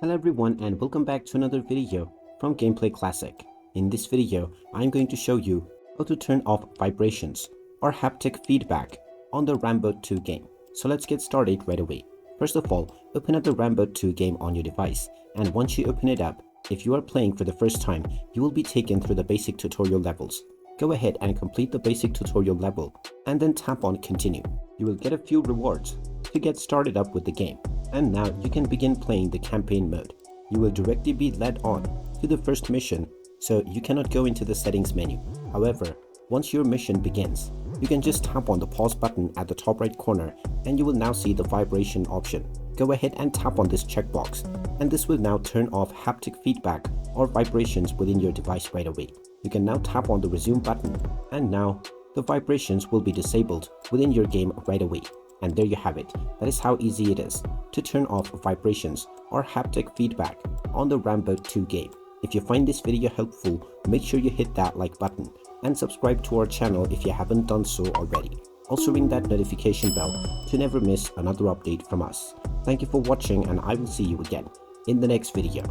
Hello everyone and welcome back to another video from Gameplay Classic. In this video, I'm going to show you how to turn off vibrations or haptic feedback on the Ramboat 2 game. So let's get started right away. First of all, open up the Ramboat 2 game on your device, and once you open it up, if you are playing for the first time, you will be taken through the basic tutorial levels. Go ahead and complete the basic tutorial level and then tap on continue. You will get a few rewards to get started up with the game. And now you can begin playing the campaign mode. You will directly be led on to the first mission, so you cannot go into the settings menu. However, once your mission begins, you can just tap on the pause button at the top right corner and you will now see the vibration option. Go ahead and tap on this checkbox, and this will now turn off haptic feedback or vibrations within your device right away. You can now tap on the resume button, and now the vibrations will be disabled within your game right away. And there you have it. That is how easy it is to turn off vibrations or haptic feedback on the Ramboat 2 game. If you find this video helpful, make sure you hit that like button and subscribe to our channel if you haven't done so already. Also ring that notification bell to never miss another update from us. Thank you for watching, and I will see you again in the next video.